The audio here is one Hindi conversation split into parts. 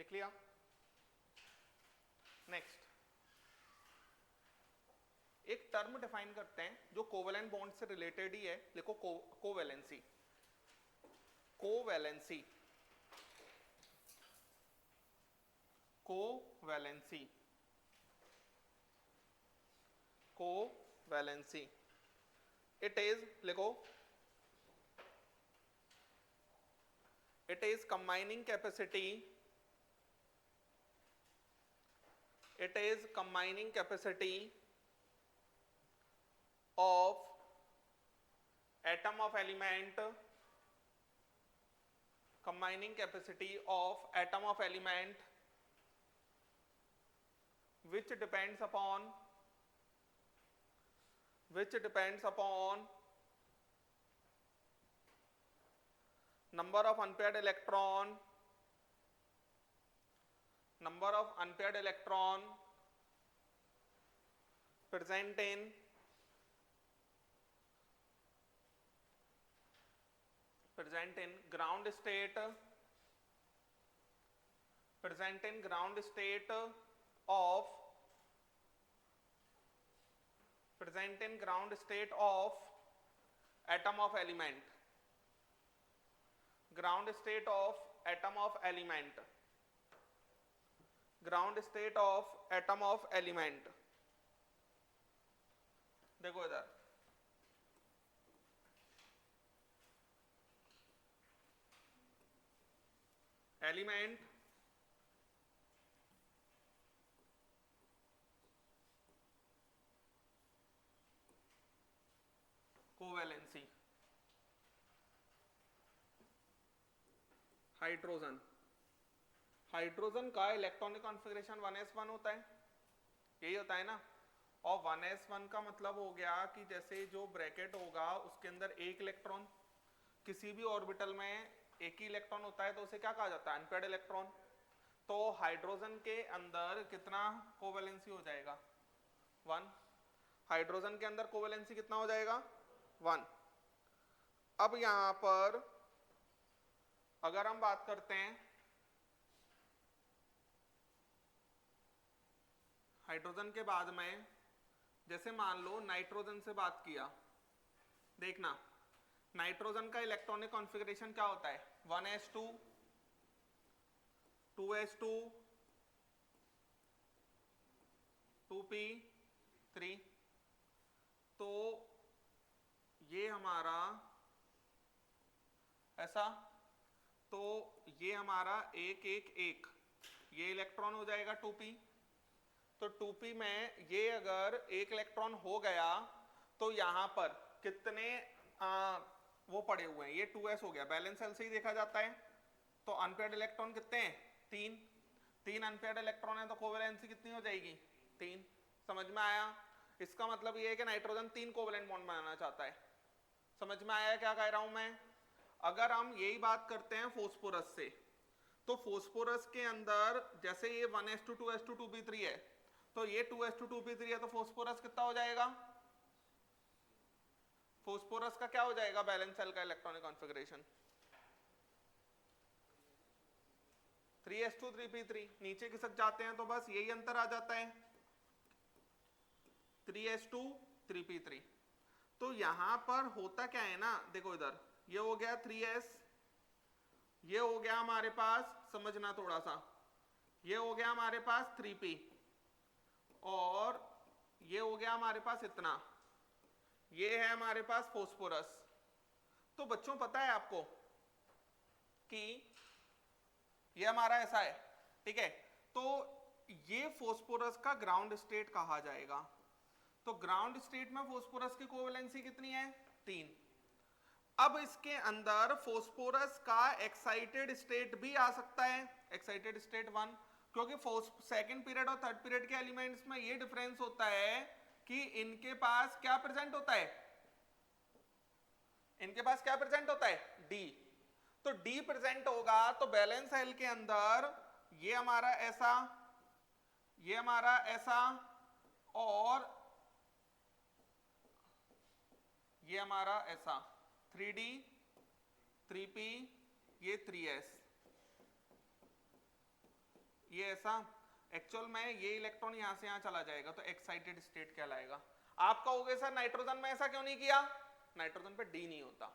लिख लिया। नेक्स्ट एक टर्म डिफाइन करते हैं जो कोवेलेंट बॉन्ड से रिलेटेड ही है, देखो covalency. Covalency covalency covalency it is, लिखो, it is combining capacity, it is combining capacity of atom of element, combining capacity of atom of element which depends upon number of unpaired electron present in ground state of atom of element, ground state of atom of element, ground state of atom of element। देखो इधर, एलिमेंट कोवेलेंसी, हाइड्रोजन, हाइड्रोजन का इलेक्ट्रॉनिक कॉन्फ़िगरेशन 1s1 होता है, यही होता है ना। और 1s1 का मतलब हो गया कि जैसे जो ब्रैकेट होगा उसके अंदर एक इलेक्ट्रॉन, किसी भी ऑर्बिटल में एक ही इलेक्ट्रॉन होता है तो उसे क्या कहा जाता है, अनपेयर्ड इलेक्ट्रॉन। तो हाइड्रोजन के अंदर कितना कोवेलेंसी हो जाएगा, 1। हाइड्रोजन के अंदर कोवेलेंसी कितना हो जाएगा, 1। अब यहां पर अगर हम बात करते हैं हाइड्रोजन के बाद में, जैसे मान लो नाइट्रोजन से बात किया, देखना नाइट्रोजन का इलेक्ट्रॉनिक कॉन्फ़िगरेशन क्या होता है, 1s2 2s2 2p3। तो ये हमारा ऐसा, तो ये हमारा 1 1 1, ये इलेक्ट्रॉन हो जाएगा 2p। तो 2p में ये अगर एक इलेक्ट्रॉन हो गया तो यहां पर कितने वो पड़े हुए हैं, ये 2s हो गया, बैलेंस सेल से ही देखा जाता है। तो अनपेयर्ड इलेक्ट्रॉन कितने हैं, 3 अनपेयर्ड इलेक्ट्रॉन है, तो कोवेलेंसी कितनी हो जाएगी, 3। समझ में आया। इसका मतलब ये है कि नाइट्रोजन 3 कोवेलेंट बॉन्ड बनाना चाहता है। समझ में आया क्या कह रहा हूं मैं। अगर हम यही बात करते हैं फोस्फोरस से, तो फोस्फोरस के अंदर जैसे ये 1s2 2s2 2p3 है, तो ये 2s2 2p3 है, तो फोस्फोरस कितना हो जाएगा, फोस्फोरस का क्या हो जाएगा, बैलेंस सेल का इलेक्ट्रॉनिक कॉन्फ़िगरेशन 3s2 3p3। नीचे खिसक जाते हैं तो बस यही अंतर आ जाता है, 3s2 3p3। तो यहां पर होता क्या है ना, देखो इधर ये हो गया 3s, ये हो गया हमारे पास, समझना थोड़ा सा, ये हो गया हमारे पास 3p, और ये हो गया हमारे पास इतना, ये है हमारे पास फोस्फोरस। तो बच्चों पता है आपको कि ये हमारा ऐसा है, ठीक है। तो ये फोस्फोरस का ग्राउंड स्टेट कहा जाएगा। तो ग्राउंड स्टेट में फोस्फोरस की कोवेलेंसी कितनी है, 3। अब इसके अंदर फोस्फोरस का एक्साइटेड स्टेट भी आ सकता है, एक्साइटेड स्टेट 1, क्योंकि सेकंड पीरियड और थर्ड पीरियड के एलिमेंट्स में ये डिफरेंस होता है कि इनके पास क्या प्रेजेंट होता है, इनके पास क्या प्रेजेंट होता है, डी। तो डी प्रेजेंट होगा तो बैलेंस सेल के अंदर ये हमारा ऐसा, ये हमारा ऐसा, और ये हमारा ऐसा, 3d 3p, ये 3s। ये ऐसा, एक्चुअल में ये इलेक्ट्रॉन यहां से यहां चला जाएगा तो एक्साइटेड स्टेट कहलाएगा। आप कहोगे सर नाइट्रोजन में ऐसा क्यों नहीं किया, नाइट्रोजन पे डी नहीं होता,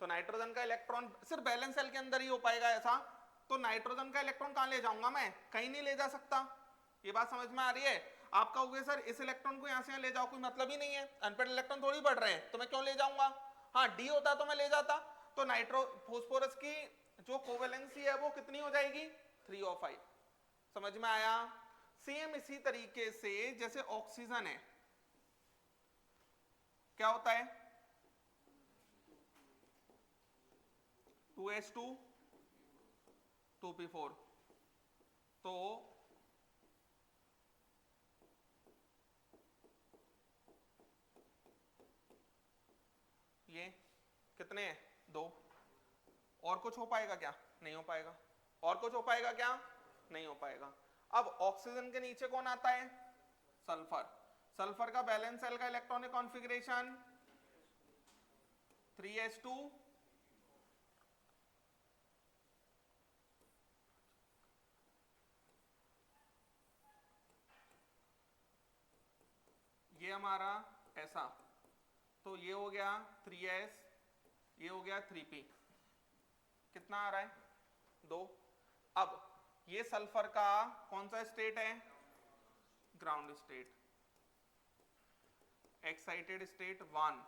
तो नाइट्रोजन का इलेक्ट्रॉन सिर्फ बैलेंस सेल के अंदर ही हो पाएगा ऐसा, तो नाइट्रोजन का इलेक्ट्रॉन कहां ले जाऊंगा मैं, कहीं नहीं ले जा सकता। ये बात समझ में आ रही है? आप कहोगे सर इस इलेक्ट्रॉन को यहां से ले जाओ, कोई मतलब ही नहीं है, अनपेड इलेक्ट्रॉन थोड़ी बढ़ रहे हैं तो मैं क्यों ले जाऊंगा, हाँ डी होता तो मैं ले जाता। तो नाइट्रो फोस्फोरस की जो कोवेलेंसी है वो कितनी हो जाएगी, 3 और 5। समझ में आया? सेम इसी तरीके से जैसे ऑक्सीजन है, क्या होता है 2s2 2p4, तो ये कितने हैं, 2। और कुछ हो पाएगा क्या, नहीं हो पाएगा। और कुछ हो पाएगा क्या, नहीं हो पाएगा। अब ऑक्सीजन के नीचे कौन आता है, सल्फर। सल्फर का बैलेंस सेल का इलेक्ट्रॉनिक कॉन्फ़िगरेशन 3s2 ये हमारा ऐसा, तो ये हो गया 3s, ये हो गया 3p, कितना आ रहा है 2। अब ये सल्फर का कौन सा स्टेट है, ग्राउंड स्टेट, एक्साइटेड स्टेट 1।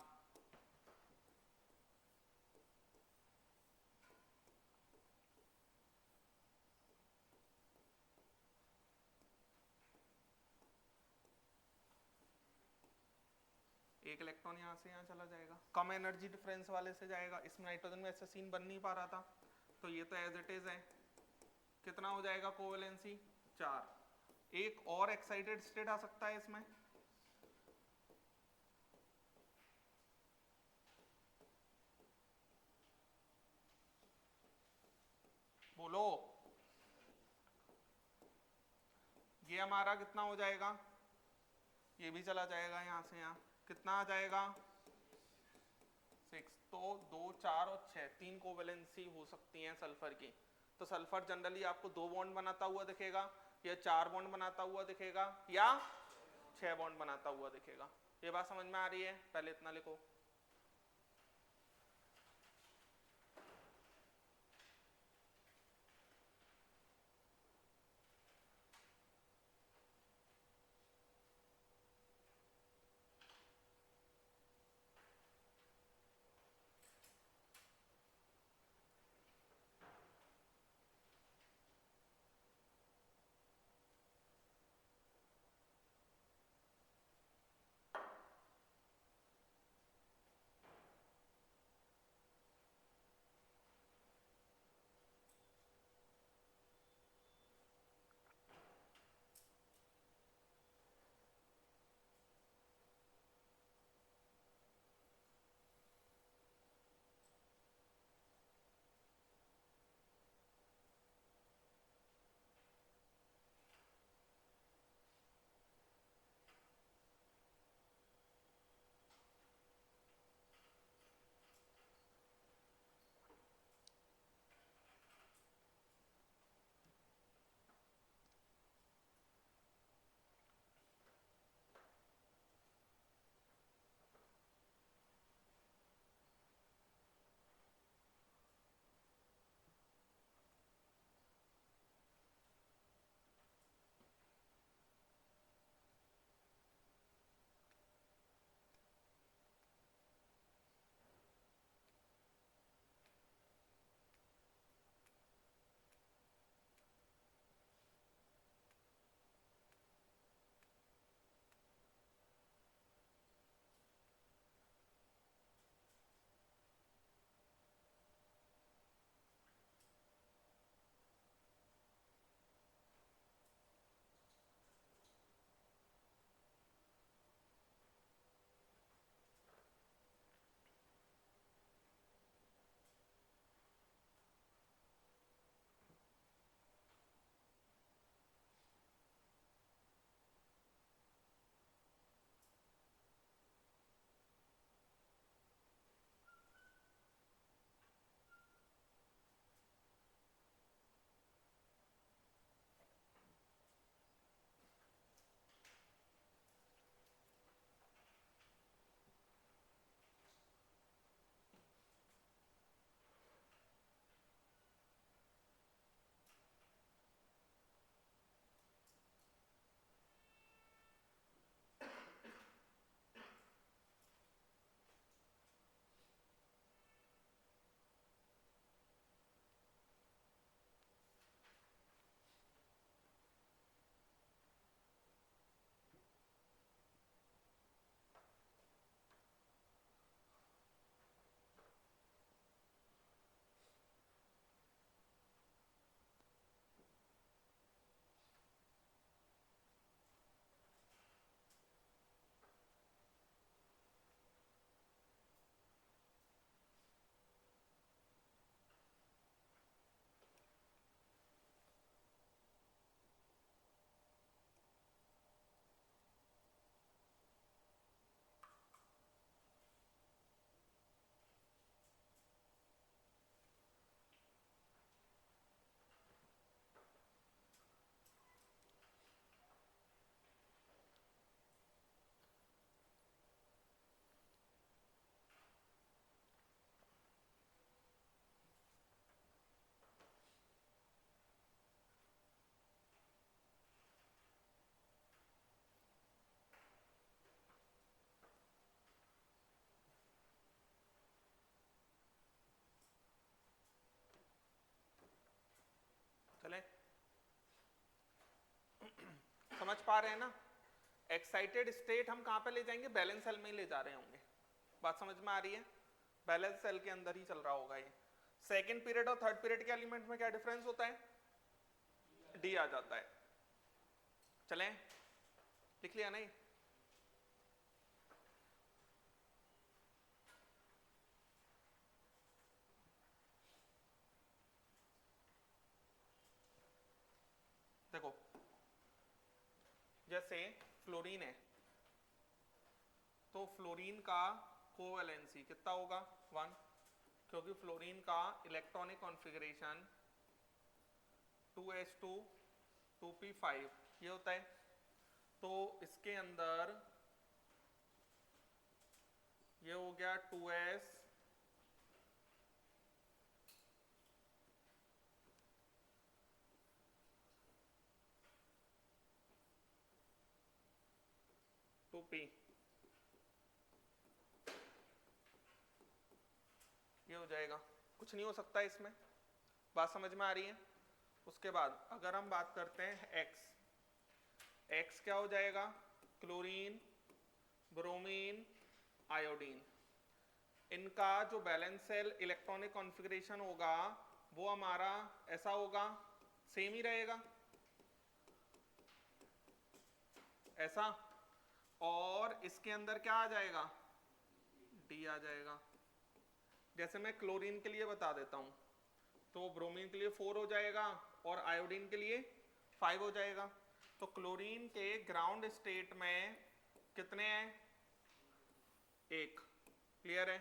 एक इलेक्ट्रॉन यहाँ से यहाँ चला जाएगा, कम एनर्जी डिफरेंस वाले से जाएगा, इसमें नाइट्रोजन में ऐसा सीन बन नहीं पा रहा था, तो ये तो एज इट इज है। कितना हो जाएगा कोवेलेंसी, 4। एक और एक्साइटेड स्टेट आ सकता है इसमें, बोलो। ये हमारा कितना हो जाएगा, ये भी चला जाएगा यहाँ से यहाँ, कितना आ जाएगा 6। तो 2 4 और 6 3 कोवेलेंसी हो सकती हैं सल्फर की। तो सल्फर जनरली आपको 2 बॉन्ड बनाता हुआ दिखेगा, या 4 बॉन्ड बनाता हुआ दिखेगा, या 6 बॉन्ड बनाता हुआ दिखेगा। ये बात समझ में आ रही है? पहले इतना लिखो। समझ पा रहे हैं ना? एक्साइटेड स्टेट हम कहां पे ले जाएंगे? बैलेंस सेल में ही ले जा रहे होंगे। बात समझ में आ रही है? बैलेंस सेल के अंदर ही चल रहा होगा ये। सेकेंड पीरियड और थर्ड पीरियड के एलिमेंट में क्या डिफरेंस होता है? डी आ जाता है। चलें, लिख लिया नहीं? देखो, जैसे फ्लोरीन है, तो फ्लोरीन का कोवैलेंसी कितना होगा? 1, क्योंकि फ्लोरीन का इलेक्ट्रॉनिक कॉन्फ़िगरेशन 2s2 2p5 ये होता है। तो इसके अंदर ये हो गया 2s 2p, ये हो जाएगा। कुछ नहीं हो सकता इसमें। बात समझ में आ रही है? उसके बाद अगर हम बात करते हैं x क्या हो जाएगा? Chlorine, bromine, iodine. इनका जो बैलेंस सेल इलेक्ट्रॉनिक कॉन्फ़िगरेशन होगा वो हमारा ऐसा होगा, सेम ही रहेगा ऐसा। और इसके अंदर क्या आ जाएगा? डी आ जाएगा। जैसे मैं क्लोरीन के लिए बता देता हूं, तो ब्रोमीन के लिए 4 हो जाएगा और आयोडीन के लिए 5 हो जाएगा। तो क्लोरीन के ग्राउंड स्टेट में कितने हैं? 1। क्लियर है?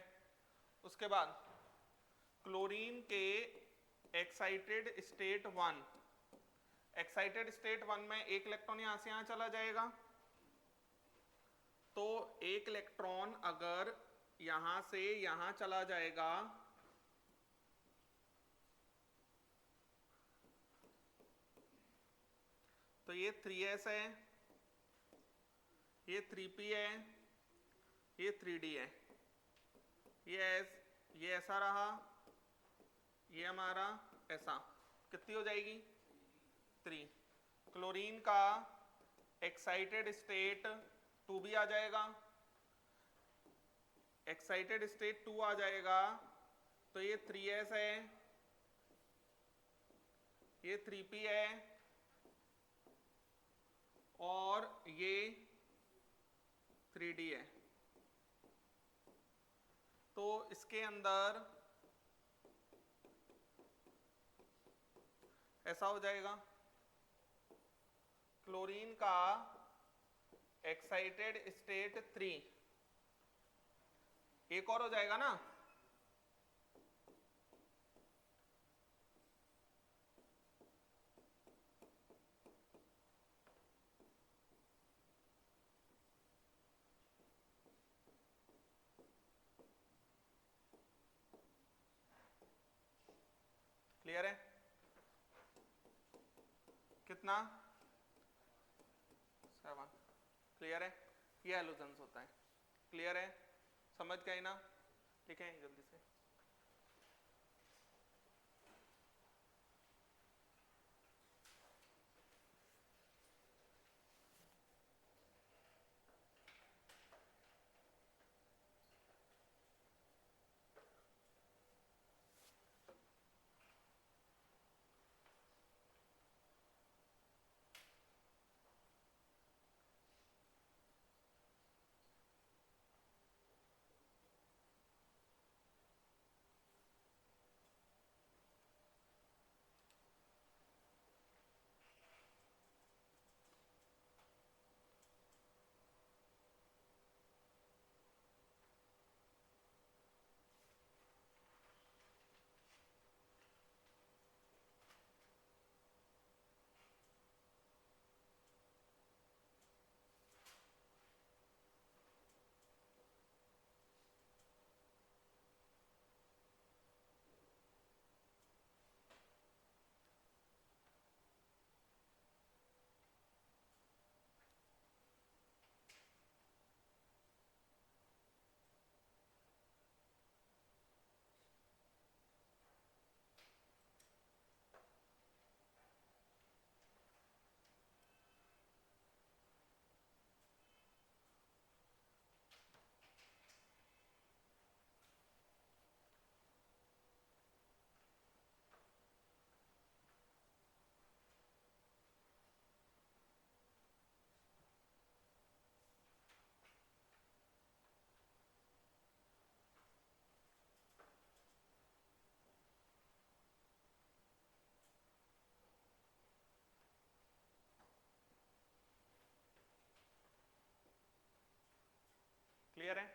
उसके बाद क्लोरीन के एक्साइटेड स्टेट 1, एक्साइटेड स्टेट 1 में एक इलेक्ट्रॉन यहां से यहां चला जाएगा। तो एक इलेक्ट्रॉन अगर यहां से यहां चला जाएगा तो ये 3s है, ये 3p है, ये 3d है, ये ऐसा रहा, ये हमारा ऐसा। कितनी हो जाएगी? 3। क्लोरीन का एक्साइटेड स्टेट 2 भी आ जाएगा, एक्साइटेड स्टेट 2 आ जाएगा। तो ये 3s है, ये 3p है और ये 3d है। तो इसके अंदर ऐसा हो जाएगा। क्लोरीन का एक्साइटेड स्टेट 3 एक और हो जाएगा ना? क्लियर है? कितना? 7। क्लियर है? ये हैलोजेंस होता है। क्लियर है? समझ गए ना? लिखें जल्दी से। क्लियर है?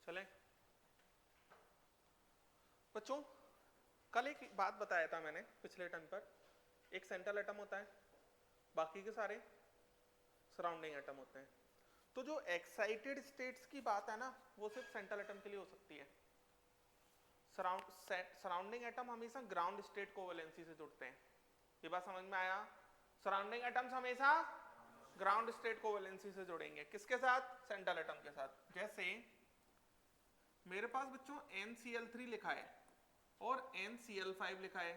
चले बच्चों, कल एक बात बताया था मैंने पिछले टर्न पर, एक सेंट्रल एटम होता है, बाकी के सारे सराउंडिंग एटम होते हैं। तो जो एक्साइटेड स्टेट्स की बात है ना, वो सिर्फ सेंट्रल एटम के लिए हो सकती है। सराउंडिंग एटम हमेशा ग्राउंड स्टेट कोवेलेंसी से जुड़ते हैं। ये बात समझ में आया? सराउंडिंग एटम्स हमेशा ग्राउंड स्टेट कोवेलेंसी से जुड़ेंगे। किसके साथ? सेंट्रल एटम के साथ। जैसे मेरे पास बच्चों NCl3 लिखा है और NCl5 लिखा है,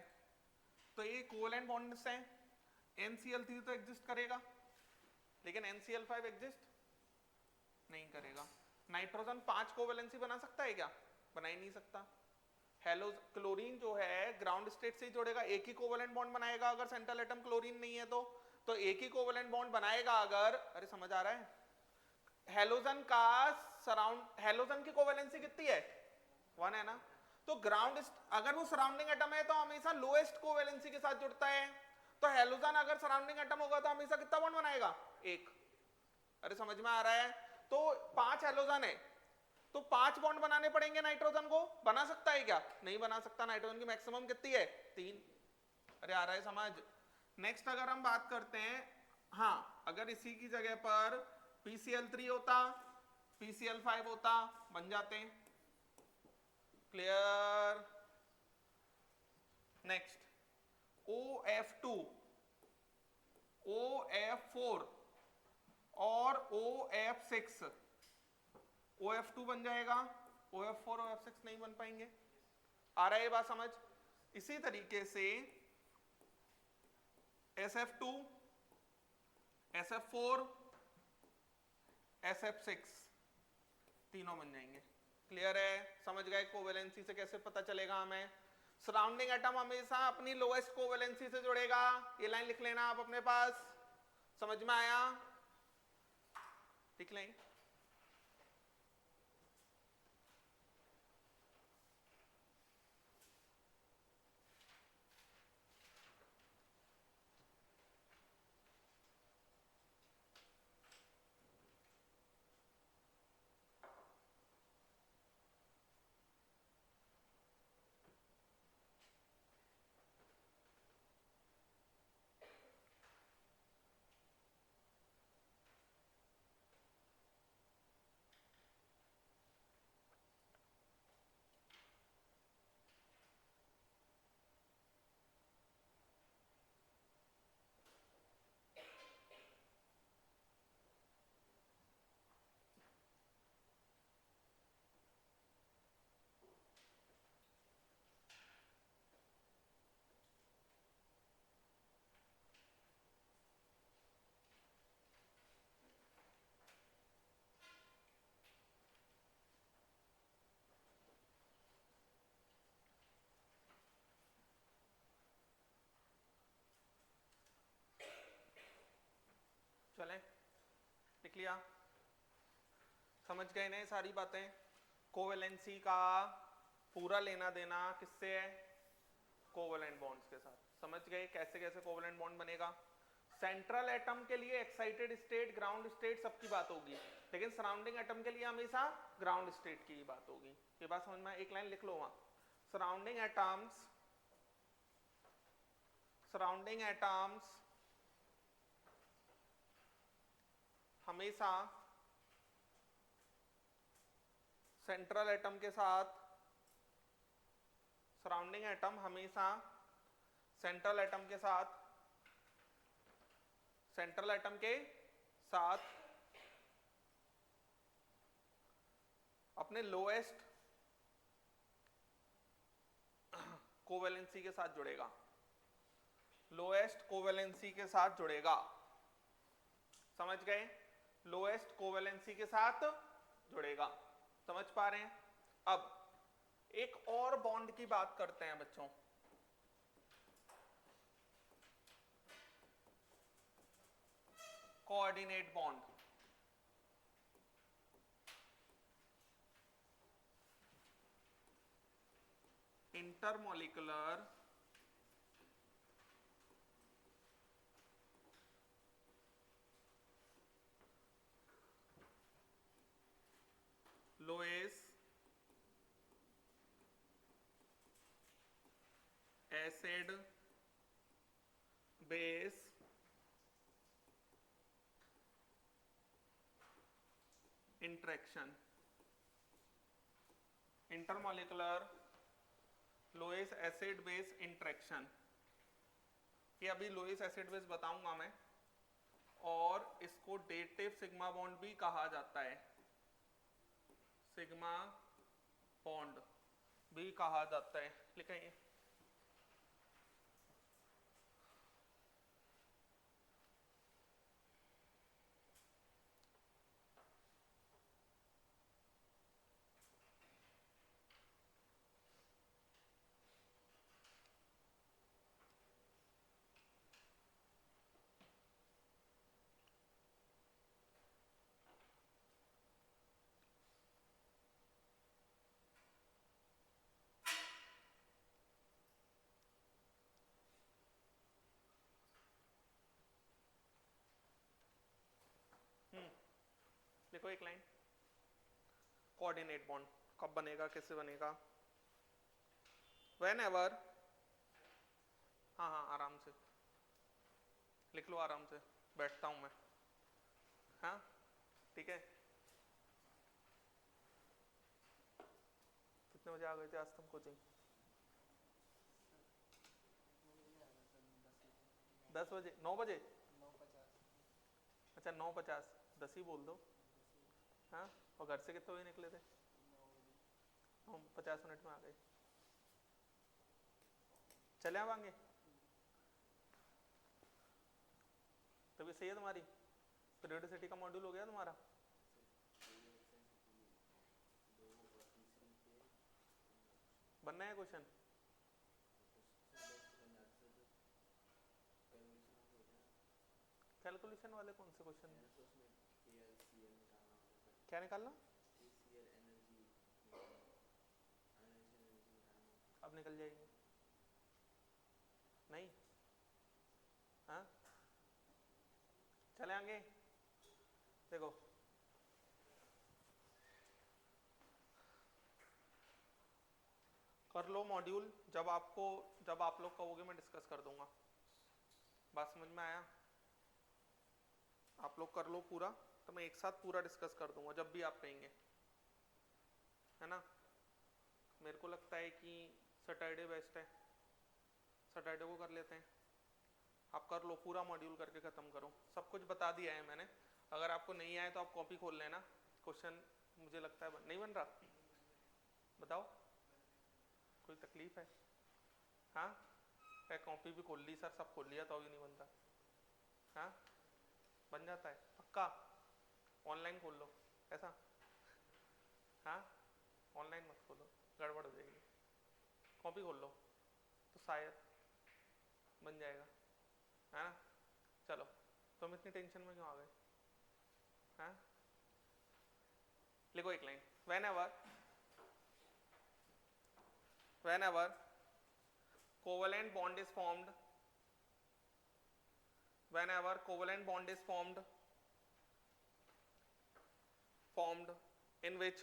तो ये कोवेलेंट बॉन्ड्स हैं। NCl3 तो एग्जिस्ट करेगा, लेकिन NCl5 एग्जिस्ट नहीं करेगा। नाइट्रोजन 5 कोवेलेंसी बना सकता है क्या? बना ही नहीं सकता। हेलो, क्लोरीन जो है ग्राउंड स्टेट से ही जोड़ेगा, एक ही कोवेलेंट बॉन्ड बनाएगा अगर सेंट्रल एटम क्लोरीन नहीं है तो एक ही कोवेलेंट बॉन्ड बनाएगा अगर, अरे समझ आ रहा है? हेलोजन का हेलोजन की कोवेलेंसी कितनी है? 1 है ना। तो ग्राउंड अगर वो सराउंडिंग एटम है तो हमेशा लोएस्ट कोवेलेंसी के साथ जुड़ता है। तो हेलोजन अगर सराउंडिंग एटम होगा तो हमेशा कितना बॉन्ड बनाएगा? 1। अरे समझ में आ रहा है? तो 5 हेलोजन है तो 5 बॉन्ड बनाने पड़ेंगे नाइट्रोजन को। बना सकता है क्या? नहीं बना सकता। नाइट्रोजन की मैक्सिमम कितनी है? 3। अरे आ रहा है समझ? नेक्स्ट अगर हम बात करते हैं, हाँ, अगर इसी की जगह पर PCl3 होता, PCl5 होता, बन जाते हैं। क्लियर? नेक्स्ट OF2, OF4 और OF6, OF2 बन जाएगा, OF4 OF6 नहीं बन पाएंगे। आ रहा है ये बात समझ? इसी तरीके से SF2, SF4, SF6 तीनों बन जाएंगे। क्लियर है? समझ गए कोवेलेंसी से कैसे पता चलेगा हमें? सराउंडिंग एटम हमेशा अपनी लोएस्ट कोवेलेंसी से जुड़ेगा। ये लाइन लिख लेना आप अपने पास। समझ में आया? लिख लें। चले, लिख लिया? समझ गए ना सारी बातें? कोवेलेंसी का पूरा लेना देना किससे है? कोवेलेंट बॉन्ड्स के साथ। समझ गए कैसे कैसे कोवेलेंट बॉन्ड बनेगा? सेंट्रल एटम के लिए एक्साइटेड स्टेट, ग्राउंड स्टेट सबकी बात होगी, लेकिन सराउंडिंग एटम के लिए हमेशा ग्राउंड स्टेट की बात होगी। ये बात समझ में? एक लाइन लिख लो वहां, सराउंडिंग एटम्स हमेशा सेंट्रल एटम के साथ सराउंडिंग एटम हमेशा सेंट्रल एटम के साथ अपने लोएस्ट कोवेलेंसी के साथ जुड़ेगा, लोएस्ट कोवेलेंसी के साथ जुड़ेगा, समझ गए? लोएस्ट कोवेलेंसी के साथ जुड़ेगा, समझ पा रहे हैं? अब एक और बॉन्ड की बात करते हैं बच्चों, coordinate bond. Intermolecular Lewis acid base interaction, intermolecular Lewis acid base interaction, ये अभी लोएस एसिड बेस बताऊंगा मैं, और इसको डेटिव सिग्मा बॉन्ड भी कहा जाता है, सिग्मा बॉन्ड भी कहा जाता है, लिखेंगे। देखो एक लाइन, कोऑर्डिनेट बॉन्ड कब बनेगा, कैसे बनेगा? Whenever, हाँ आराम से लिख लो, आराम से बैठता हूं मैं, हाँ ठीक है। कितने बजे आ गए थे आज तुम कोचिंग? 10 बजे, 9 बजे? 9:50। अच्छा 9:50, 10 ही बोल दो, हाँ। और घर से कितने बजे निकले थे? 50 मिनट में आ गए, चले आवांगे। तभी सही है तुम्हारी, पीरियोडिसिटी का मॉड्यूल हो गया तुम्हारा? बनना है क्वेश्चन? कैलकुलेशन वाले कौन से क्वेश्चन? क्या निकालना? अब निकल जाएगी नहीं? हाँ चले आएंगे। देखो कर लो मॉड्यूल, जब आप लोग कहोगे मैं डिस्कस कर दूंगा। बात समझ में आया? आप लोग कर लो पूरा, तो मैं एक साथ पूरा डिस्कस कर दूंगा जब भी आप कहेंगे, है ना? मेरे को लगता है कि सैटरडे बेस्ट है, सैटरडे को कर लेते हैं। आप कर लो पूरा मॉड्यूल, करके खत्म करो। सब कुछ बता दिया है मैंने, अगर आपको नहीं आए तो आप कॉपी खोल लेना। क्वेश्चन मुझे लगता है नहीं बन रहा, बताओ कोई तकलीफ है? हाँ कॉपी भी खोल ली सर, सब खोल लिया तो अभी नहीं बनता। हाँ बन जाता है पक्का, ऑनलाइन खोल लो ऐसा। हाँ ऑनलाइन मत खोलो, गड़बड़ हो जाएगी। कॉपी खोल लो तो शायद बन जाएगा, है ना? चलो तुम इतनी टेंशन में क्यों आ गए? हाँ लिखो एक line, whenever covalent bond is formed, whenever covalent bond is formed in which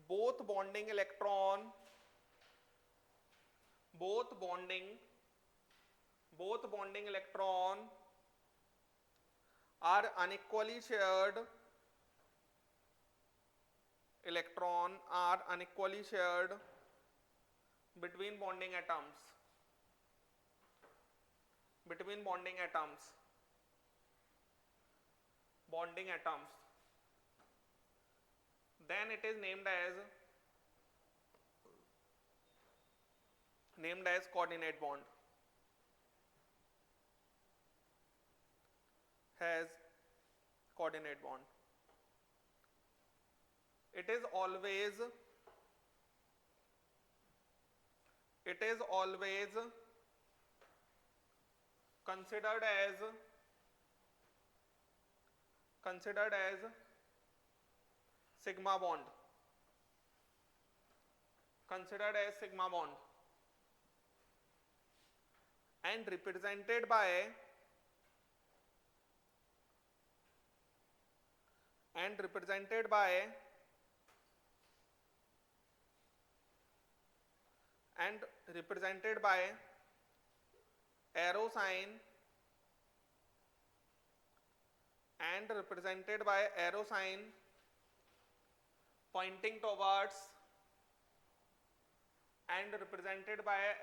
both bonding electron both bonding electron are unequally shared between bonding atoms then it is named as coordinate bond. Has coordinate bond. It is always considered as sigma bond. And represented by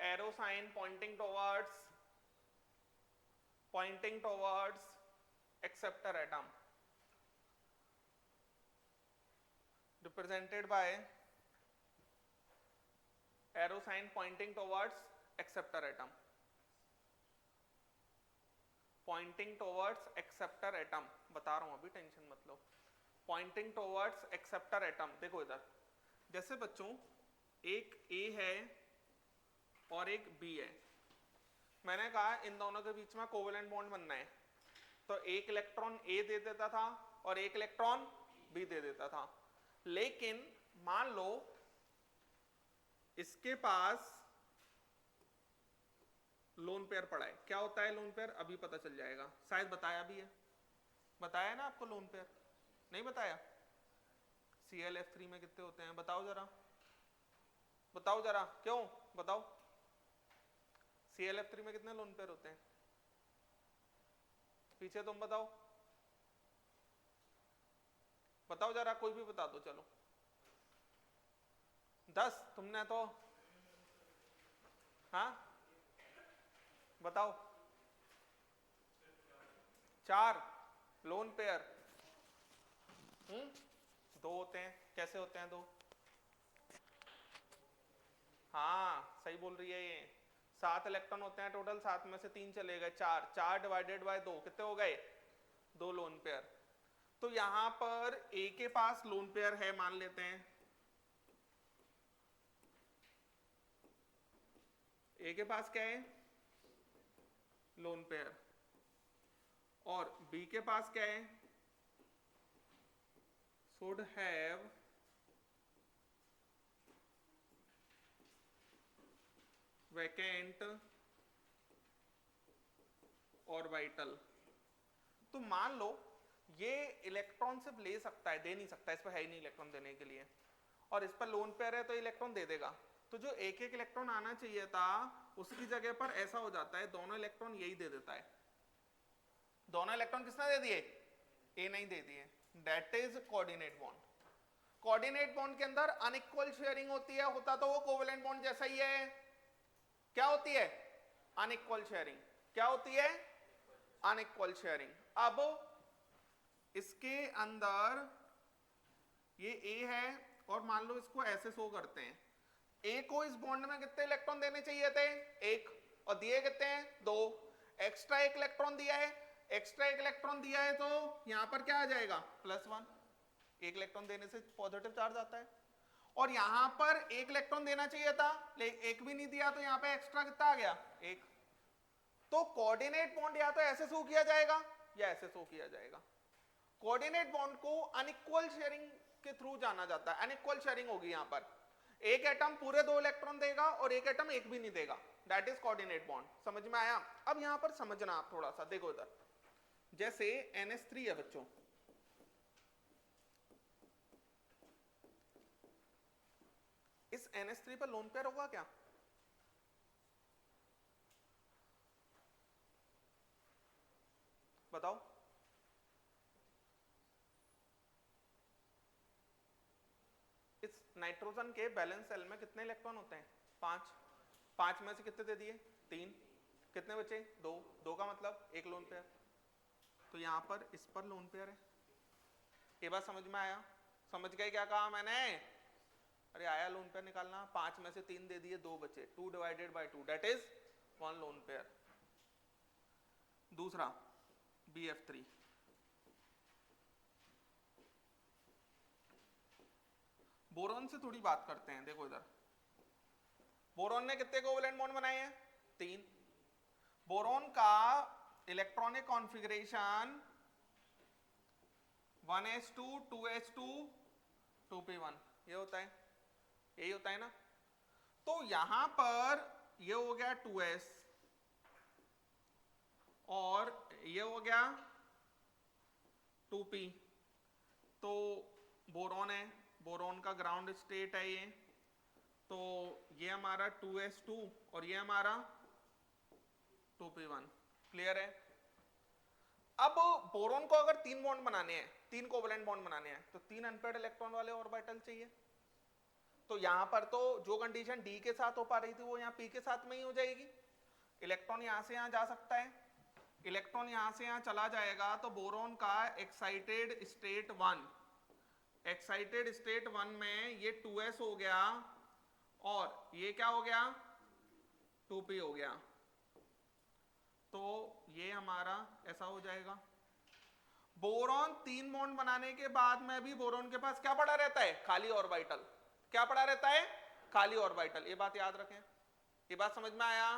arrow sign pointing towards acceptor atom. Represented by arrow sign pointing towards acceptor atom. बता रहा हूं अभी, टेंशन मत लो. Pointing towards acceptor atom. देखो इधर, जैसे बच्चों एक A है और एक B है. मैंने कहा इन दोनों के बीच में कोवेलेंट बॉन्ड बनना है, तो एक इलेक्ट्रॉन A दे देता था और एक इलेक्ट्रॉन B दे देता था. लेकिन मान लो इसके पास लोन पेयर पड़ा है. क्या होता है लोन पेयर, अभी पता चल जाएगा. शायद बताया भी है, बताया ना आपको लोन पेयर? नहीं बताया? ClF3 में कितने होते हैं बताओ जरा, क्यों बताओ? ClF3 में कितने लोन पेयर होते हैं? पीछे तुम बताओ जरा, कोई भी बता दो. चलो 10. तुमने तो हाँ बताओ. 4 लोन पेयर. 2 होते हैं. कैसे होते हैं 2? हाँ सही बोल रही है ये. 7 इलेक्ट्रॉन होते हैं टोटल, 7 में से 3 चले गए. 4 डिवाइडेड बाय 2 कितने हो गए? 2 लोन पेयर. तो यहां पर A के पास लोन पेयर है, मान लेते हैं A के पास क्या है? Lone pair. और B के पास क्या है? should have vacant orbital. तो मान लो ये इलेक्ट्रॉन सिर्फ ले सकता है, दे नहीं सकता. इस पर है ही नहीं इलेक्ट्रॉन देने के लिए, और इस पर लोन पेयर है तो इलेक्ट्रॉन दे देगा. तो जो एक इलेक्ट्रॉन आना चाहिए था उसकी जगह पर ऐसा हो जाता है दोनों इलेक्ट्रॉन यही दे देता है. दोनों इलेक्ट्रॉन किसने दे दिए? ए नहीं दे दिए. That is coordinate bond. Coordinate bond के अंदर अनइक्वल शेयरिंग होती है. होता तो वो कोवेलेंट बॉन्ड जैसा ही है. क्या होती है? Unequal sharing. क्या होती है? Unequal sharing. अब इसके अंदर ये ए है और मान लो इसको ऐसे शो करते हैं. ए को इस बॉन्ड में कितने इलेक्ट्रॉन देने चाहिए थे? 1. और दिए कितने हैं? 2. एक्स्ट्रा 1 इलेक्ट्रॉन दिया है. तो यहां पर क्या आ जाएगा? +1. 1 इलेक्ट्रॉन देने से पॉजिटिव चार्ज आता है. और यहां पर 1 इलेक्ट्रॉन देना चाहिए था, लेकिन 1 भी नहीं दिया, तो यहां पे एक्स्ट्रा कितना आ गया? 1. तो कोऑर्डिनेट बॉन्ड या तो ऐसे शो किया जाएगा या ऐसे शो किया जाएगा. कोऑर्डिनेट बॉन्ड को अनइक्वल शेयरिंग के थ्रू जाना जाता है. अनइक्वल शेयरिंग होगी यहां पर. एक एटम पूरे 2 इलेक्ट्रॉन देगा और एक एटम 1 भी नहीं देगा. That is coordinate bond. समझ में आया? अब यहां पर समझना आप थोड़ा सा. देखो इधर, जैसे NH3 है बच्चों, इस NH3 पर लोन पेयर होगा क्या? बताओ। इस नाइट्रोजन के बैलेंस सेल में कितने इलेक्ट्रॉन होते हैं? 5। 5 में से कितने दे दिए? 3। कितने बचे? 2। 2 का मतलब एक लोन पेयर, तो यहां पर इस पर लोन पेयर है। ये बात समझ में आया? समझ गए क्या कहा मैंने? अरे आया लोन पेयर निकालना। 5 में से 3 दे दिए, 2 बचे, 2 divided by 2 that is 1 lone pair. दूसरा BF3, बोरॉन से थोड़ी बात करते हैं। देखो इधर, बोरॉन ने कितने कोवेलेंट बॉन्ड बनाए हैं? 3। बोरॉन का electronic configuration 1s2 2s2 2p1 ये होता है, यही होता है ना। तो यहां पर ये हो गया 2s और ये हो गया 2p, तो बोरॉन है, बोरॉन का ग्राउंड स्टेट है ये, तो ये हमारा 2s2 और ये हमारा 2p1। क्लियर है? अब बोरॉन को अगर 3 बॉन्ड बनाने हैं, 3 कोवेलेंट बॉन्ड बनाने हैं, तो 3 अनपेयर्ड इलेक्ट्रॉन वाले ऑर्बिटल चाहिए। तो यहां पर तो जो कंडीशन डी के साथ हो पा रही थी वो यहां पी के साथ में ही हो जाएगी। इलेक्ट्रॉन यहां से यहां जा सकता है, इलेक्ट्रॉन यहां से यहां चला जाएगा, तो बोरॉन का एक्साइटेड स्टेट 1, एक्साइटेड स्टेट 1 में ये 2s हो गया और ये क्या हो गया? 2p हो गया। तो ये हमारा ऐसा हो जाएगा। बोरॉन 3 बॉन्ड बनाने के बाद में भी बोरॉन के पास क्या पड़ा रहता है? खाली ऑर्बिटल। क्या पड़ा रहता है? खाली ऑर्बिटल। ये बात याद रखें, ये बात समझ में आया?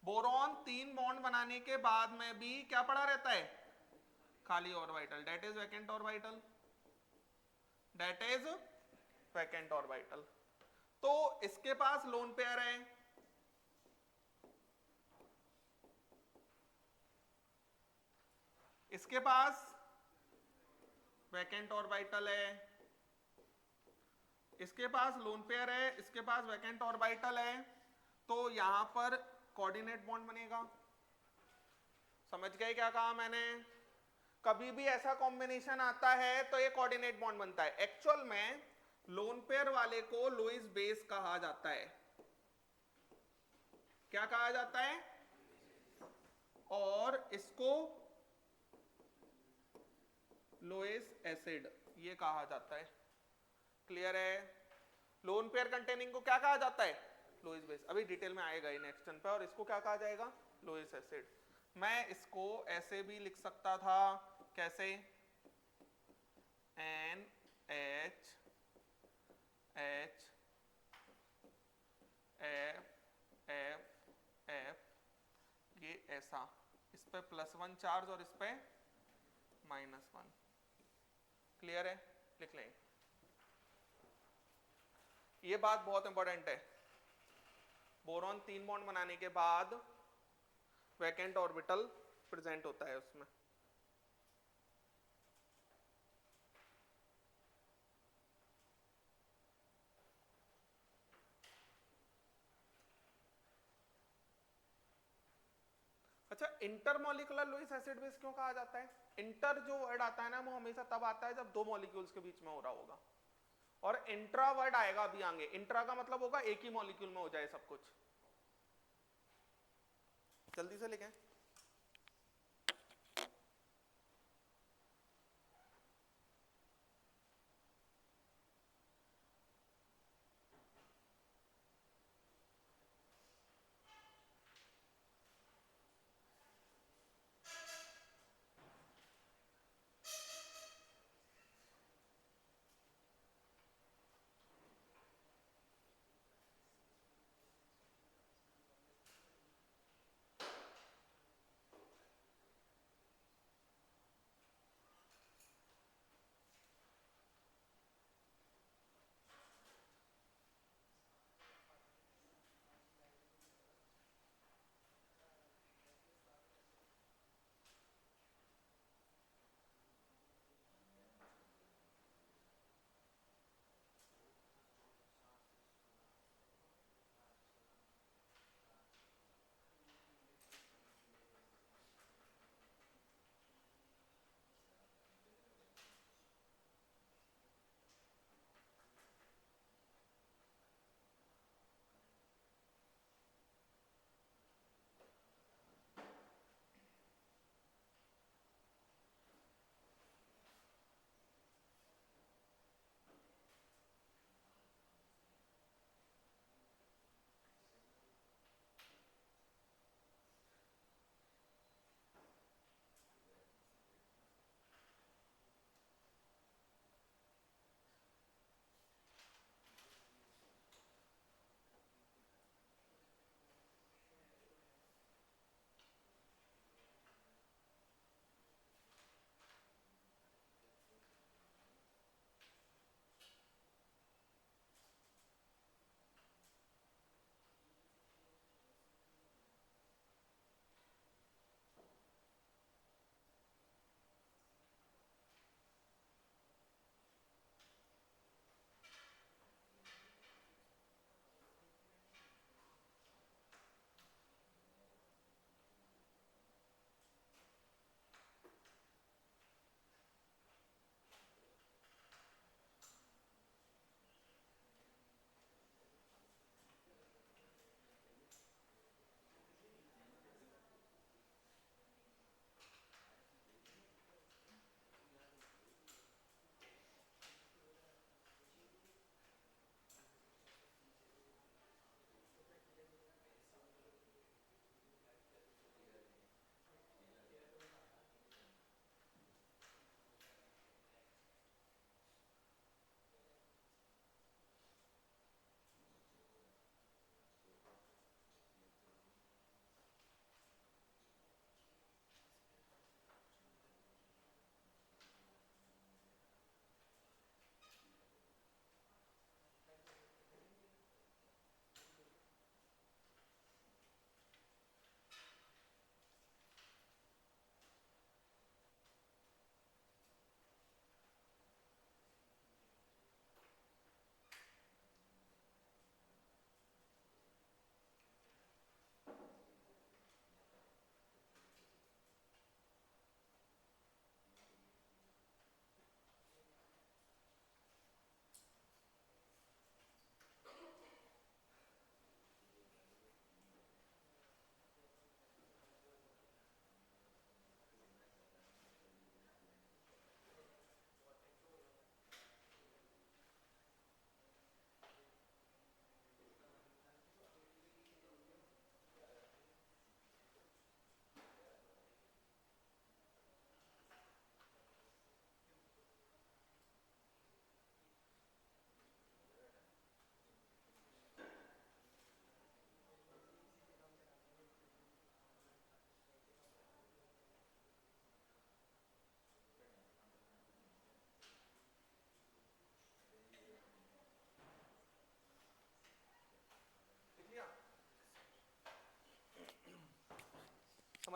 बोरॉन 3 बॉन्ड बनाने के बाद में भी क्या पड़ा रहता है? खाली orbital, that is vacant orbital, that is vacant orbital. तो इसके पास लोन पेयर है, इसके पास वैकेंट ऑर्बिटल है, इसके पास लोन पेयर है, इसके पास वैकेंट ऑर्बिटल है, तो यहां पर कोऑर्डिनेट बॉन्ड बनेगा। समझ गए क्या कहा मैंने? कभी भी ऐसा कॉम्बिनेशन आता है तो ये कोऑर्डिनेट बॉन्ड बनता है। एक्चुअल में लोन पेयर वाले को लुईस बेस कहा जाता है। क्या कहा जाता है? और इसको लुईस एसिड ये कहा जाता है। क्लियर है? लोन पेयर कंटेनिंग को क्या कहा जाता है? Lewis base. अभी डिटेल में आएगा ही नेक्स्ट टर्न पे। और इसको क्या कहा जाएगा? Lewis acid. मैं इसको ऐसे भी लिख सकता था, कैसे? NH H F F F ये ऐसा, इस पे +1 चार्ज और इस पे -1। क्लियर है? लिख लें। ये बात बहुत इंपॉर्टेंट है। बोरॉन 3 बॉन्ड बनाने के बाद वैकेंट ऑर्बिटल प्रेजेंट होता है उसमें। अच्छा, इंटरमॉलिक्यूलर लुईस एसिड बेस क्यों कहा जाता है? इंटर जो वर्ड आता है ना, वो हमेशा तब आता है जब 2 मॉलिक्यूल्स के बीच में हो रहा होगा, और इंट्रा वर्ड आएगा अभी आगे। इंट्रा का मतलब होगा एक ही मॉलिक्यूल में हो जाए सब कुछ। जल्दी से लिखें।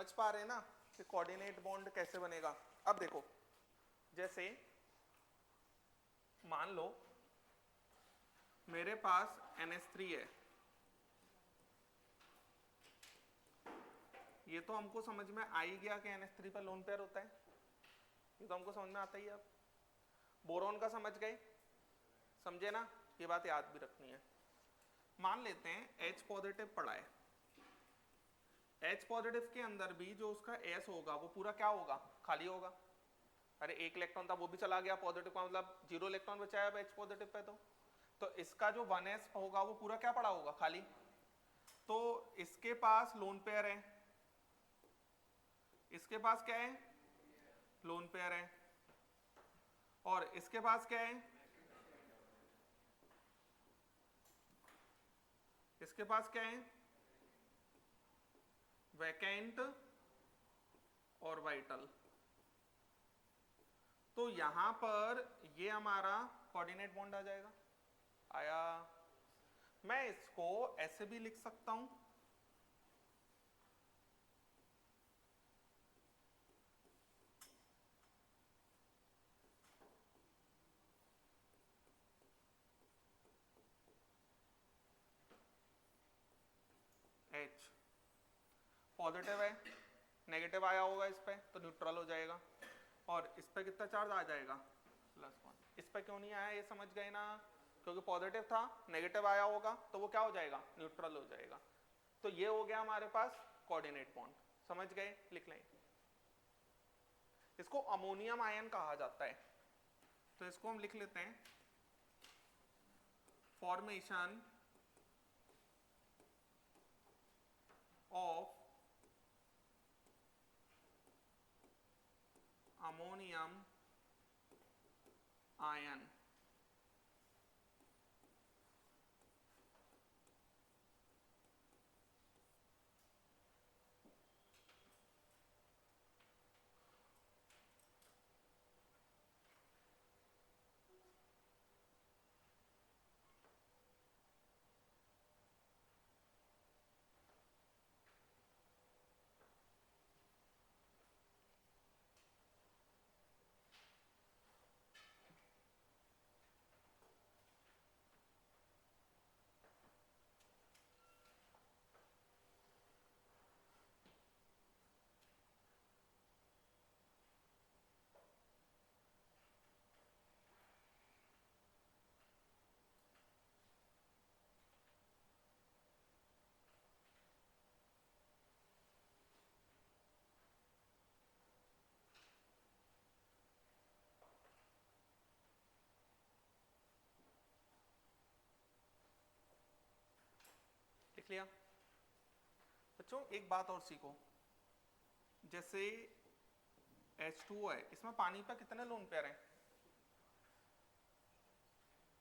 समझ पा रहे हैं ना कि कोऑर्डिनेट बॉन्ड कैसे बनेगा? अब देखो, जैसे मान लो मेरे पास NH3 है, ये तो हमको समझ में आ ही गया कि NH3 पर लोन पेयर होता है, ये तो हमको समझ में आता ही है। अब बोरोन का समझ गए, समझे ना? ये बात याद भी रखनी है। मान लेते हैं H पॉजिटिव पड़ा है, H पॉजिटिव के अंदर भी जो उसका S होगा वो पूरा क्या होगा? खाली होगा। अरे एक इलेक्ट्रॉन था वो भी चला गया पॉजिटिव का, मतलब 0 इलेक्ट्रॉन बचा है अब H पॉजिटिव पे। तो इसका जो 1s होगा वो पूरा क्या पड़ा होगा? खाली। तो इसके पास लोन पेयर है, इसके पास क्या है? लोन पेयर है, और इसके पास क्या है? इसके पास क्या है? वैकेंट और वाइटल। तो यहां पर ये हमारा कोऑर्डिनेट बॉन्ड आ जाएगा। आया? मैं इसको ऐसे भी लिख सकता हूं, H पॉजिटिव है, नेगेटिव आया होगा इस पे तो न्यूट्रल हो जाएगा, और इस पे कितना चार्ज आ जाएगा? +1। इस पे क्यों नहीं आया ये समझ गए ना? क्योंकि पॉजिटिव था, नेगेटिव आया होगा तो वो क्या हो जाएगा? न्यूट्रल हो जाएगा। तो ये हो गया हमारे पास कोऑर्डिनेट बॉन्ड। समझ गए? लिख लें। इसको अमोनियम आयन कहा जाता है, तो इसको हम लिख लेते हैं फॉर्मेशन ऑफ अमोनियम आयन। लिख लिया? बच्चों एक बात और सीखो, जैसे H2O है, इसमें पानी पर कितने लोन पेयर हैं?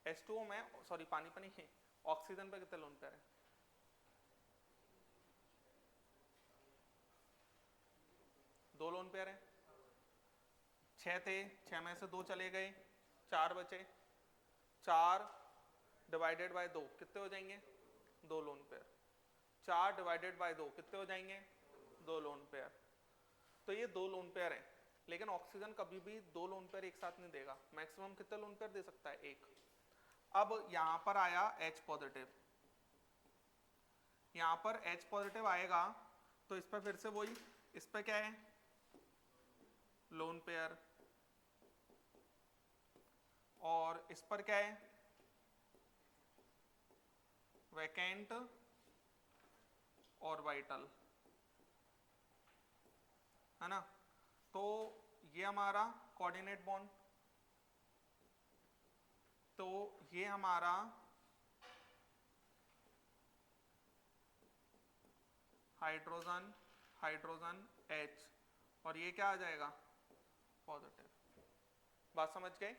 H2O में, सॉरी पानी पर नहीं, ऑक्सीजन पे कितने लोन पेयर हैं? 2 लोन पेयर हैं। 6 थे, 6 में से 2 चले गए, 4 बचे। 4 डिवाइडेड बाय 2 कितने हो जाएंगे? 2 लोन पेयर। 4 डिवाइडेड बाय 2 कितने हो जाएंगे? 2 लोन पेयर। तो ये 2 लोन पेयर हैं, लेकिन ऑक्सीजन कभी भी 2 लोन पेयर एक साथ नहीं देगा। मैक्सिमम कितने लोन पेयर दे सकता है? 1। अब यहां पर आया H पॉजिटिव, यहां पर H पॉजिटिव आएगा तो इस पर फिर से वही, इस पर क्या है? लोन पेयर, और इस पर क्या है? वैकेंट और वाइटल, है ना? तो ये हमारा कोऑर्डिनेट बॉन्ड, तो ये हमारा हाइड्रोजन, हाइड्रोजन H, और ये क्या आ जाएगा? पॉजिटिव। बात समझ गए?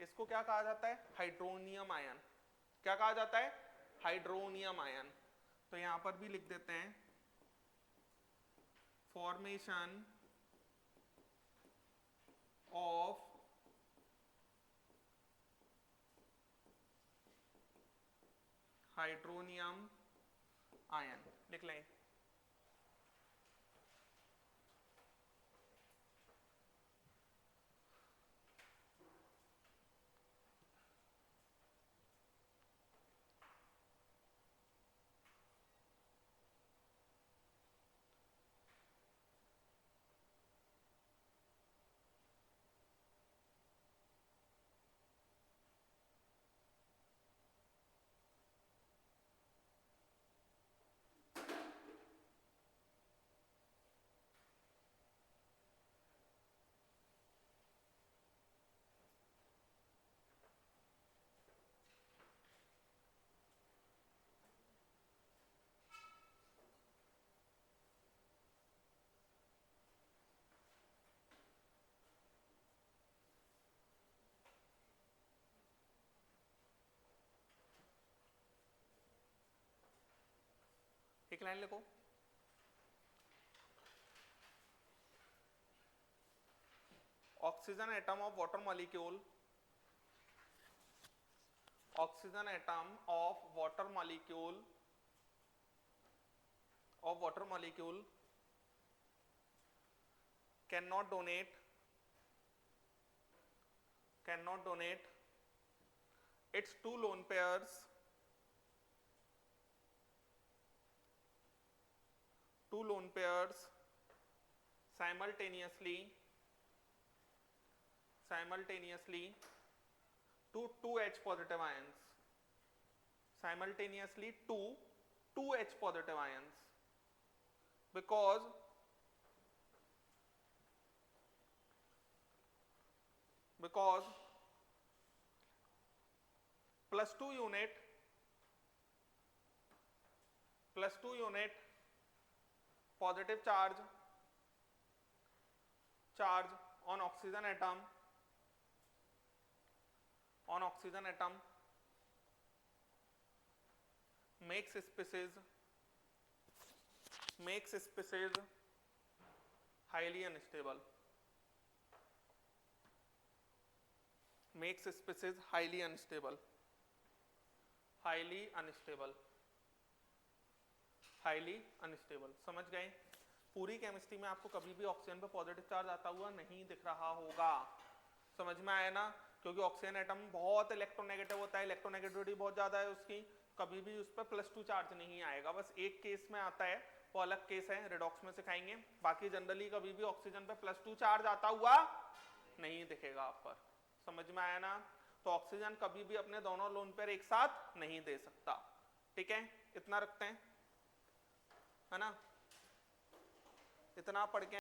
इसको क्या कहा जाता है? Hydronium ion. क्या कहा जाता है? Hydronium ion. तो यहां पर भी लिख देते हैं फॉर्मेशन ऑफ हाइड्रोनियम आयन, लिख लें। एक लाइन लिखो, oxygen atom of water molecule, oxygen atom of water molecule, cannot donate its two lone pairs simultaneously to 2H positive ions, simultaneously to 2H positive ions, because plus 2 unit positive charge on oxygen atom makes species highly unstable, समझ गए? पूरी केमिस्ट्री में आपको कभी भी ऑक्सीजन पे पॉजिटिव चार्ज आता हुआ नहीं दिख रहा होगा, समझ में आया ना? क्योंकि ऑक्सीजन एटम बहुत इलेक्ट्रोनेगेटिव होता है, इलेक्ट्रोनेगेटिविटी बहुत ज्यादा है उसकी, कभी भी उस पर +2 चार्ज नहीं आएगा। बस एक केस में आता है, वो अलग केस है, रेडॉक्स में सिखाएंगे। बाकी जनरली कभी भी ऑक्सीजन पे +2 चार्ज आता हुआ नहीं दिखेगा आप पर, समझ में आया ना? तो ऑक्सीजन कभी भी अपने दोनों लोन पेयर एक साथ नहीं दे सकता, ठीक है? इतना रखते हैं, है ना? इतना पढ़ के